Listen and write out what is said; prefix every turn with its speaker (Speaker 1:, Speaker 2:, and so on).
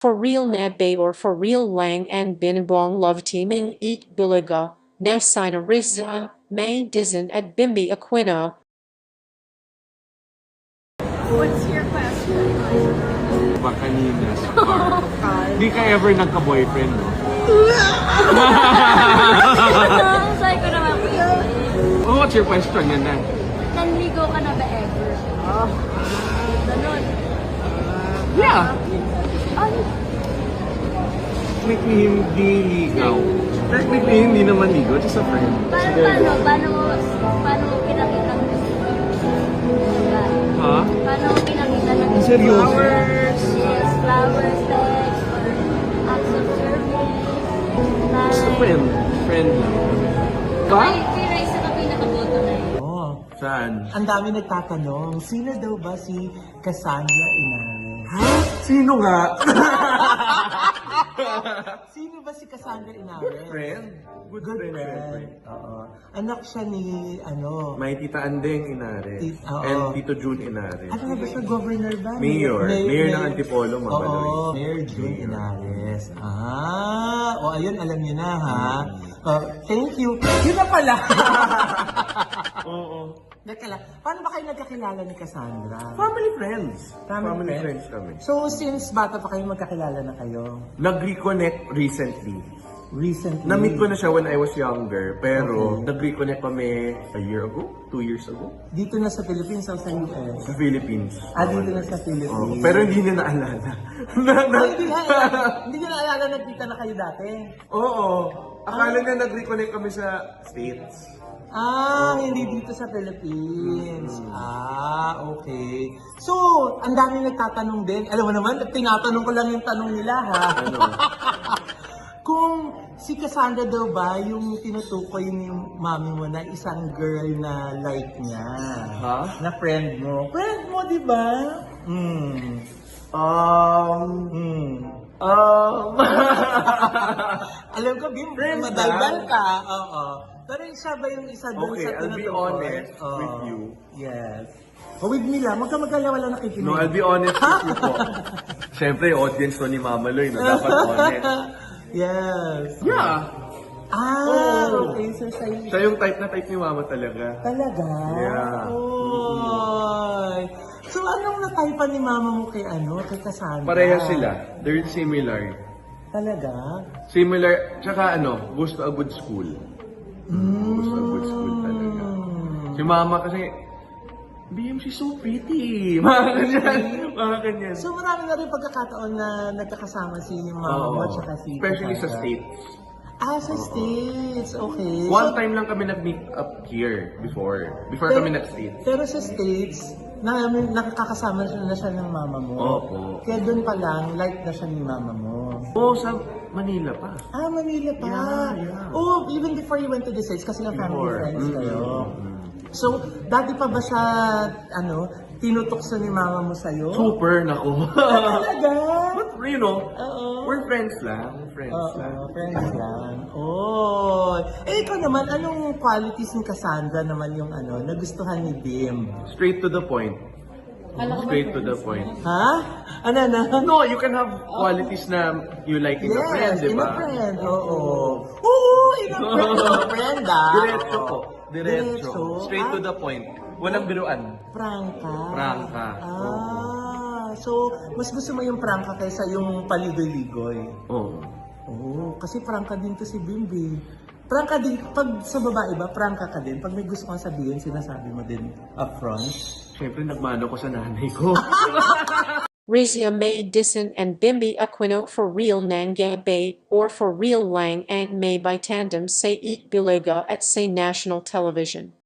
Speaker 1: For real Nadbay or for real Lang and Binibong love teaming eat Biliga, Nesina Rizza, May Dizin at Bimbi Aquino.
Speaker 2: What's your question?
Speaker 3: Ba kanina sa car. Hindi ka ever nagka-boyfriend, no?
Speaker 2: Ang sabi ko naman po
Speaker 3: Oh, what's your question yan na?
Speaker 2: nanligo ka na ba ever? Ganun.
Speaker 3: Yeah.
Speaker 2: Ano?
Speaker 3: Technically, hindi ligaw. Technically, hindi naman ligaw. Just a friend.
Speaker 2: Paano mo pinakita ng
Speaker 3: Ha?
Speaker 2: Paano mo pinakita ng
Speaker 3: Seryoso?
Speaker 2: flowers? Yes, flowers, text, or acts of service.
Speaker 3: Just a friend. Friend lang. Ka?
Speaker 2: Kay Raisa ka pinakaboto na yun.
Speaker 4: Oh,
Speaker 3: Saan?
Speaker 4: ang dami nagtatanong, sino daw ba si Cassandra Inares?
Speaker 3: Ha? Sino nga?
Speaker 4: Sino ba si Cassandra Inares?
Speaker 3: Friend? Good friend.
Speaker 4: Oo. Anak siya ni,
Speaker 3: May Tita Andeng Inares.
Speaker 4: Oo.
Speaker 3: And Tito Jun Inares.
Speaker 4: ano nga ba siya, governor ba?
Speaker 3: Mayor. Mayor ng Antipolo, Mabaloy.
Speaker 4: Oo, Mayor June Inares. Ayun, alam niyo na ha. Thank you. Yun na pala.
Speaker 3: Oo.
Speaker 4: Teka lang, paano ba kayo nagkakilala ni Cassandra?
Speaker 3: Family friends.
Speaker 4: Family
Speaker 3: friends kami.
Speaker 4: So, since bata pa kayo magkakilala na kayo?
Speaker 3: Nag-reconnect recently.
Speaker 4: Recently?
Speaker 3: Na-meet ko na siya when I was younger, pero nag-reconnect kami a year ago, 2 years ago,
Speaker 4: Dito na sa Philippines o sa US?
Speaker 3: sa Philippines.
Speaker 4: Dito na sa Philippines.
Speaker 3: Pero hindi niya naalala.
Speaker 4: Hindi niya naalala nagkita na kayo dati?
Speaker 3: Oo. Akala niya nag-reconnect kami sa States.
Speaker 4: Hindi dito sa Philippines. Okay. So, ang dami nagtatanong din. Alam mo naman, tinatanong ko lang yung tanong nila ha.
Speaker 3: Ano?
Speaker 4: Kung si Cassandra daw ba yung tinutukoy ni mami mo na isang girl na like niya?
Speaker 3: Ha?
Speaker 4: Na friend mo? Friend mo, di ba? Alam ko, Bim,
Speaker 3: Friends
Speaker 4: madaldal
Speaker 3: lang.
Speaker 4: ka. Oo. Pero siya ba yung isa doon
Speaker 3: Okay,
Speaker 4: sa
Speaker 3: I'll be
Speaker 4: tinutukoy?
Speaker 3: honest with you.
Speaker 4: Yes. With me lang, huwag ka mag-alala, wala nakikinig.
Speaker 3: No, I'll be honest with you po. Siyempre, audience to ni Mama Loy, no? Dapat honest.
Speaker 4: Yes.
Speaker 3: Yeah. Oo.
Speaker 4: Okay, so sa'yo.
Speaker 3: Siya yung type na type ni Mama talaga.
Speaker 4: Talaga?
Speaker 3: Yeah.
Speaker 4: Oy. So, anong nataypan ni mama mo kay kay Cassandra?
Speaker 3: Pareha sila. They're similar.
Speaker 4: Talaga?
Speaker 3: Similar, tsaka gusto a good school. Gusto a good school talaga. Si Mama kasi, BM, she's so pretty. Mga ganyan. Mga ganyan.
Speaker 4: So, marami na rin pagkakataon na nagkakasama si mama mo at saka si
Speaker 3: Especially sa
Speaker 4: Cassandra.
Speaker 3: States.
Speaker 4: Sa States. Okay.
Speaker 3: One time lang kami nag-meet up here before. Before kami nag-States.
Speaker 4: Pero sa States, nakakasama na siya ng mama mo.
Speaker 3: Opo.
Speaker 4: Kaya doon pa lang, like na siya ni mama mo.
Speaker 3: Oo, sa Manila pa.
Speaker 4: Manila pa.
Speaker 3: Yeah.
Speaker 4: Oh, even before you went to the States, kasi nga family
Speaker 3: Before.
Speaker 4: friends kayo. So, dati pa ba siya, tinutokso ni mama mo sa'yo?
Speaker 3: Super, nako.
Speaker 4: Talaga?
Speaker 3: But, you know,
Speaker 4: Oo.
Speaker 3: we're friends lang. Friends lang.
Speaker 4: Friends lang. Oh. Ikaw naman, anong qualities ni Cassandra naman yung nagustuhan ni Bim?
Speaker 3: Straight to the point. Straight to the point.
Speaker 4: Ha? Ano na?
Speaker 3: No, you can have qualities na you like in a friend, di
Speaker 4: in a
Speaker 3: ba?
Speaker 4: friend. Oo. Oo, in a friend. In a friend,
Speaker 3: Diretso po. Diretso.
Speaker 4: Diretso.
Speaker 3: Straight to the point. Walang biruan.
Speaker 4: Prangka.
Speaker 3: Prangka.
Speaker 4: So, mas gusto mo yung prangka kaysa yung paligoy-ligoy.
Speaker 3: Oo.
Speaker 4: Oo, kasi prangka din to si Bimbi. Prangka din, pag sa babae ba, prangka ka din. Pag may gusto kang sabihin, sinasabi mo din upfront.
Speaker 3: Siyempre, nagmano ko sa nanay ko.
Speaker 1: Rizia May Dizin and Bimbi Aquino for real Nangay Bay or for real Lang and May by tandem say eat Biliga at say national television.